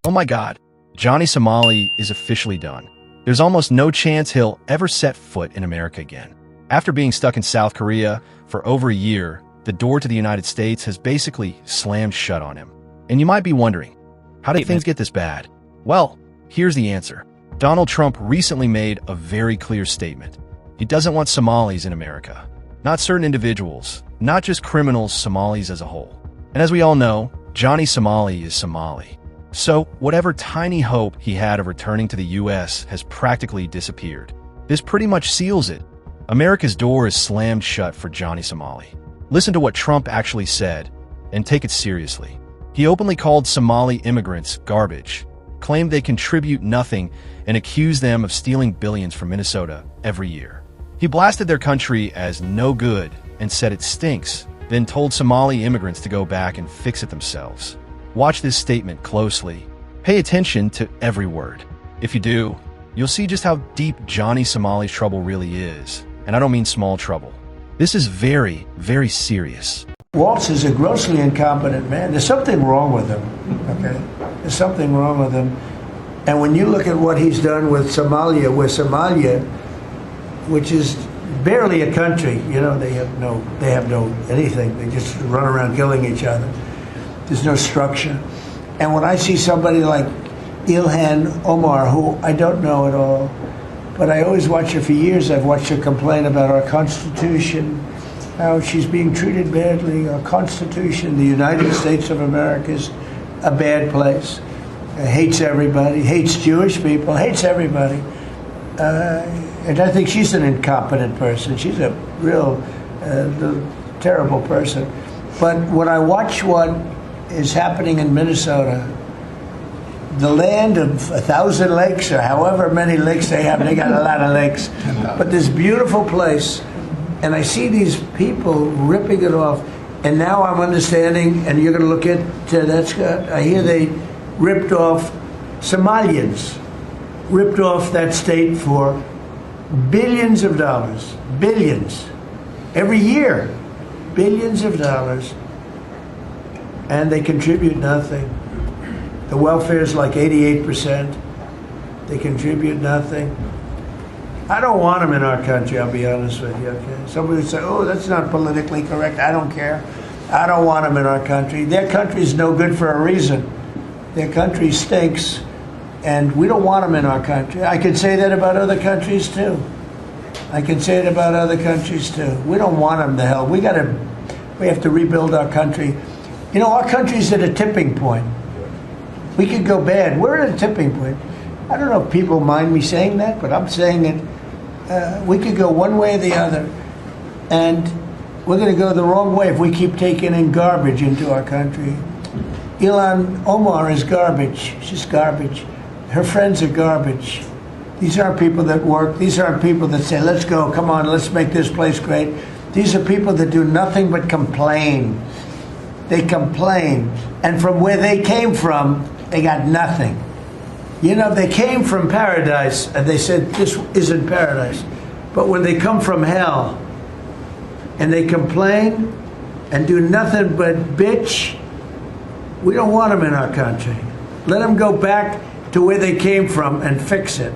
Oh my God, Johnny Somali is officially done. There's almost no chance he'll ever set foot in America again. After being stuck in South Korea for over a year, the door to the United States has basically slammed shut on him. And you might be wondering, how did things get this bad? Well, here's the answer. Donald Trump recently made a very clear statement. He doesn't want Somalis in America. Not certain individuals, not just criminals, Somalis as a whole. And as we all know, Johnny Somali is Somali. So whatever tiny hope he had of returning to the U.S. has practically disappeared. This pretty much seals it. America's door is slammed shut for Johnny Somali. Listen to what Trump actually said, and take it seriously. He openly called Somali immigrants garbage, claimed they contribute nothing, and accused them of stealing billions from Minnesota every year. He blasted their country as no good and said it stinks, then told Somali immigrants to go back and fix it themselves. Watch this statement closely. Pay attention to every word. If you do, you'll see just how deep Johnny Somali's trouble really is. And I don't mean small trouble. This is very, very serious. Waltz is a grossly incompetent man. There's something wrong with him, okay? There's something wrong with him. And when you look at what he's done with Somalia, which is barely a country, you know, they have no anything. They just run around killing each other. There's no structure. And when I see somebody like Ilhan Omar, who I don't know at all, but I always watch her for years. I've watched her complain about our Constitution, how she's being treated badly. Our Constitution, the United States of America, is a bad place. Hates everybody, hates Jewish people, hates everybody. And I think she's an incompetent person. She's a real terrible person. But when I watch what is happening in Minnesota, the land of 1,000 lakes, or however many lakes they have, they got a lot of lakes, but this beautiful place, and I see these people ripping it off, and now I'm understanding, and you're going to look at that, Scott, I hear they ripped off Somalians, ripped off that state for billions of dollars, billions, every year, billions of dollars, and they contribute nothing. The welfare is like 88%. They contribute nothing. I don't want them in our country, I'll be honest with you, okay? Somebody would say, oh, that's not politically correct. I don't care. I don't want them in our country. Their country's no good for a reason. Their country stinks, and we don't want them in our country. I could say that about other countries, too. I can say it about other countries, too. We don't want them to hell. We have to rebuild our country. You know, our country's at a tipping point. We could go bad. We're at a tipping point. I don't know if people mind me saying that, but I'm saying it. We could go one way or the other, and we're going to go the wrong way if we keep taking in garbage into our country. Ilhan Omar is garbage. She's garbage. Her friends are garbage. These aren't people that work. These aren't people that say, let's go, come on, let's make this place great. These are people that do nothing but complain. They complain. And from where they came from, they got nothing. You know, they came from paradise, and they said, this isn't paradise. But when they come from hell, and they complain, and do nothing but bitch, we don't want them in our country. Let them go back to where they came from and fix it.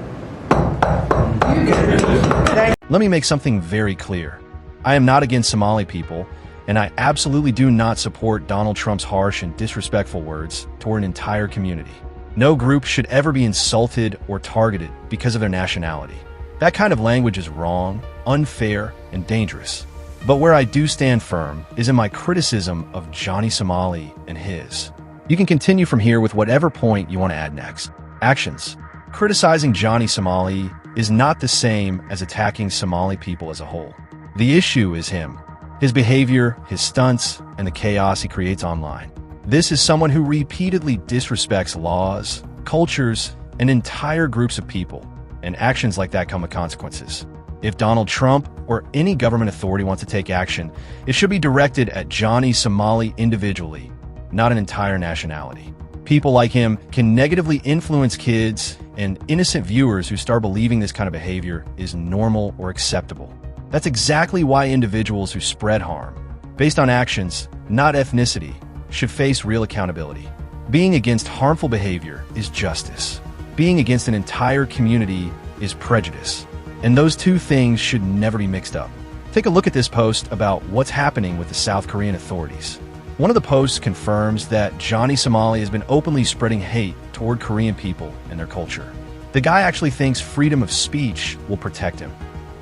Let me make something very clear. I am not against Somali people, and I absolutely do not support Donald Trump's harsh and disrespectful words toward an entire community. No group should ever be insulted or targeted because of their nationality. That kind of language is wrong, unfair, and dangerous. But where I do stand firm is in my criticism of Johnny Somali and his. You can continue from here with whatever point you want to add next. Actions. Criticizing Johnny Somali is not the same as attacking Somali people as a whole. The issue is him, his behavior, his stunts, and the chaos he creates online. This is someone who repeatedly disrespects laws, cultures, and entire groups of people, and actions like that come with consequences. If Donald Trump or any government authority wants to take action, it should be directed at Johnny Somali individually, not an entire nationality. People like him can negatively influence kids and innocent viewers who start believing this kind of behavior is normal or acceptable. That's exactly why individuals who spread harm, based on actions, not ethnicity, should face real accountability. Being against harmful behavior is justice. Being against an entire community is prejudice. And those two things should never be mixed up. Take a look at this post about what's happening with the South Korean authorities. One of the posts confirms that Johnny Somali has been openly spreading hate toward Korean people and their culture. The guy actually thinks freedom of speech will protect him,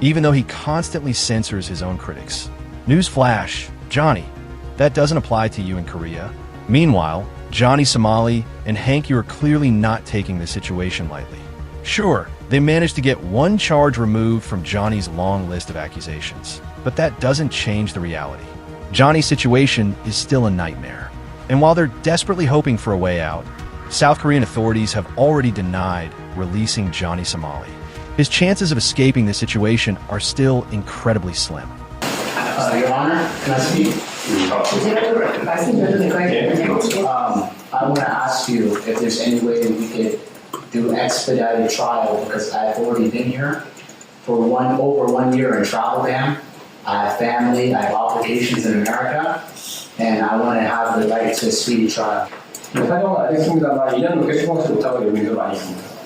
even though he constantly censors his own critics. Newsflash, Johnny, that doesn't apply to you in Korea. Meanwhile, Johnny Somali and Hank, you are clearly not taking the situation lightly. Sure, they managed to get one charge removed from Johnny's long list of accusations, but that doesn't change the reality. Johnny's situation is still a nightmare. And while they're desperately hoping for a way out, South Korean authorities have already denied releasing Johnny Somali. His chances of escaping this situation are still incredibly slim. Your Honor, can I speak? I want to ask you if there's any way that we could do expedited trial, because I've already been here for over 1 year in travel ban. I have family, I have obligations in America, and I want to have the right to a speedy trial. 사정은 알겠습니다만 2년 넘게 수고하지 못하고 있는 게 많이 있습니다.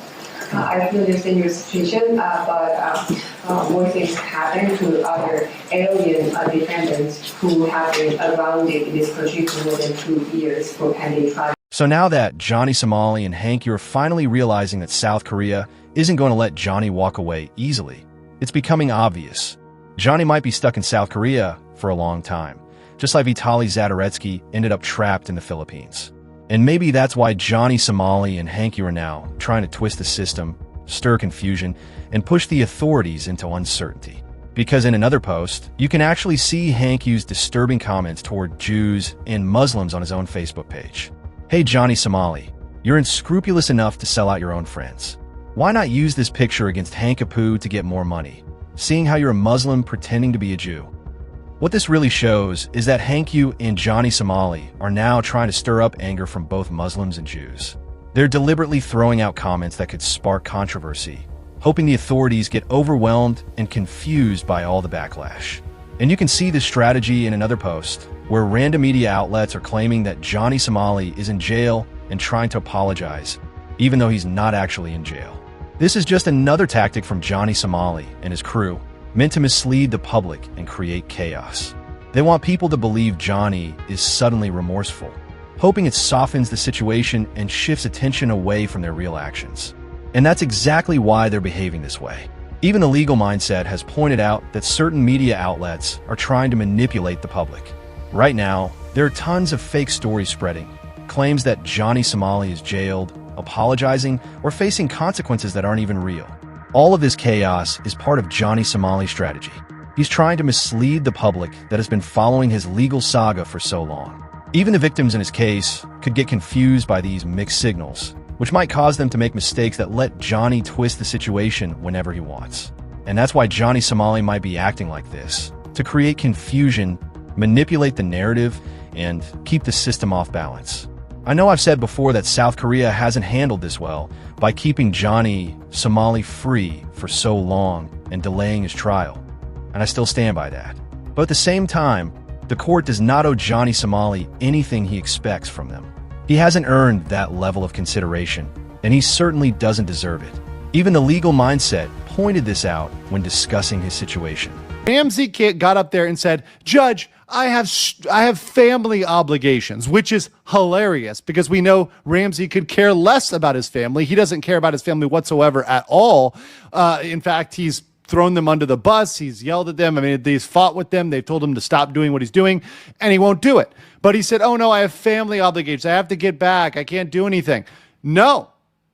I feel understand your situation, but more things happen to other alien defendants who have been grounded in this country for more than 2 years for pending trial. So now that Johnny Somali and Hank, you're finally realizing that South Korea isn't going to let Johnny walk away easily. It's becoming obvious. Johnny might be stuck in South Korea for a long time, just like Vitaly Zadoretsky ended up trapped in the Philippines. And maybe that's why Johnny Somali and Hanky are now trying to twist the system, stir confusion, and push the authorities into uncertainty. Because in another post, you can actually see Hank use disturbing comments toward Jews and Muslims on his own Facebook page. Hey Johnny Somali, you're unscrupulous enough to sell out your own friends. Why not use this picture against Hank Apu to get more money, seeing how you're a Muslim pretending to be a Jew? What this really shows is that Hank-Yu and Johnny Somali are now trying to stir up anger from both Muslims and Jews. They're deliberately throwing out comments that could spark controversy, hoping the authorities get overwhelmed and confused by all the backlash. And you can see this strategy in another post, where random media outlets are claiming that Johnny Somali is in jail and trying to apologize, even though he's not actually in jail. This is just another tactic from Johnny Somali and his crew, meant to mislead the public and create chaos. They want people to believe Johnny is suddenly remorseful, hoping it softens the situation and shifts attention away from their real actions. And that's exactly why they're behaving this way. Even the legal mindset has pointed out that certain media outlets are trying to manipulate the public. Right now, there are tons of fake stories spreading, claims that Johnny Somali is jailed, apologizing, or facing consequences that aren't even real. All of this chaos is part of Johnny Somali's strategy. He's trying to mislead the public that has been following his legal saga for so long. Even the victims in his case could get confused by these mixed signals, which might cause them to make mistakes that let Johnny twist the situation whenever he wants. And that's why Johnny Somali might be acting like this, to create confusion, manipulate the narrative, and keep the system off balance. I know I've said before that South Korea hasn't handled this well by keeping Johnny Somali free for so long and delaying his trial, and I still stand by that. But at the same time, the court does not owe Johnny Somali anything he expects from them. He hasn't earned that level of consideration, and he certainly doesn't deserve it. Even the legal mindset pointed this out when discussing his situation. Ramsey got up there and said, "Judge, I have family obligations," which is hilarious because we know Ramsey could care less about his family. He doesn't care about his family whatsoever at all. In fact, he's thrown them under the bus. He's yelled at them. I mean, he's fought with them. They've told him to stop doing what he's doing, and he won't do it. But he said, "Oh no, I have family obligations. I have to get back. I can't do anything." No,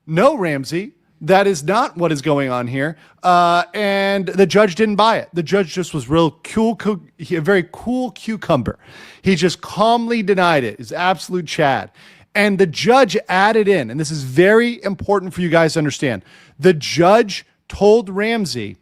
Ramsey. That is not what is going on here. And the judge didn't buy it. The judge just was real cool, a very cool cucumber. He just calmly denied it. It's absolute Chad. And the judge added in, and this is very important for you guys to understand, the judge told Ramsey,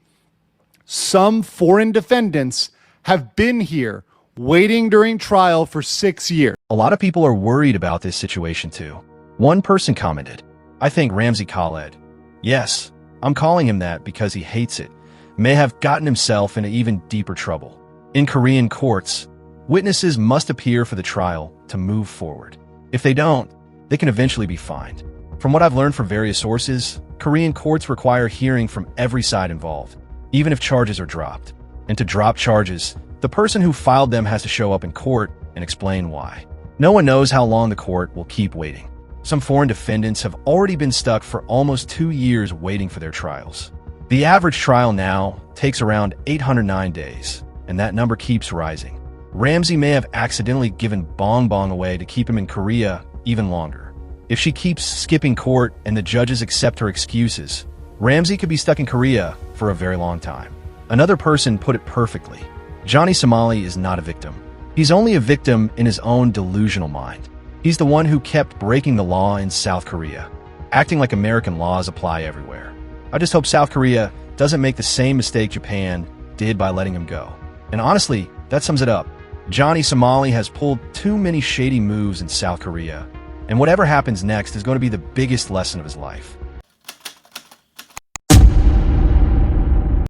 some foreign defendants have been here waiting during trial for 6 years. A lot of people are worried about this situation too. One person commented, "I think Ramsey Khaled, yes, I'm calling him that because he hates it, may have gotten himself into even deeper trouble. In Korean courts, witnesses must appear for the trial to move forward. If they don't, they can eventually be fined. From what I've learned from various sources, Korean courts require hearing from every side involved, even if charges are dropped. And to drop charges, the person who filed them has to show up in court and explain why. No one knows how long the court will keep waiting. Some foreign defendants have already been stuck for almost 2 years waiting for their trials. The average trial now takes around 809 days, and that number keeps rising. Ramsey may have accidentally given Bong Bong away to keep him in Korea even longer. If she keeps skipping court and the judges accept her excuses, Ramsey could be stuck in Korea for a very long time. Another person put it perfectly. Johnny Somali is not a victim. He's only a victim in his own delusional mind. He's the one who kept breaking the law in South Korea, acting like American laws apply everywhere. I just hope South Korea doesn't make the same mistake Japan did by letting him go. And honestly, that sums it up. Johnny Somali has pulled too many shady moves in South Korea, and whatever happens next is going to be the biggest lesson of his life.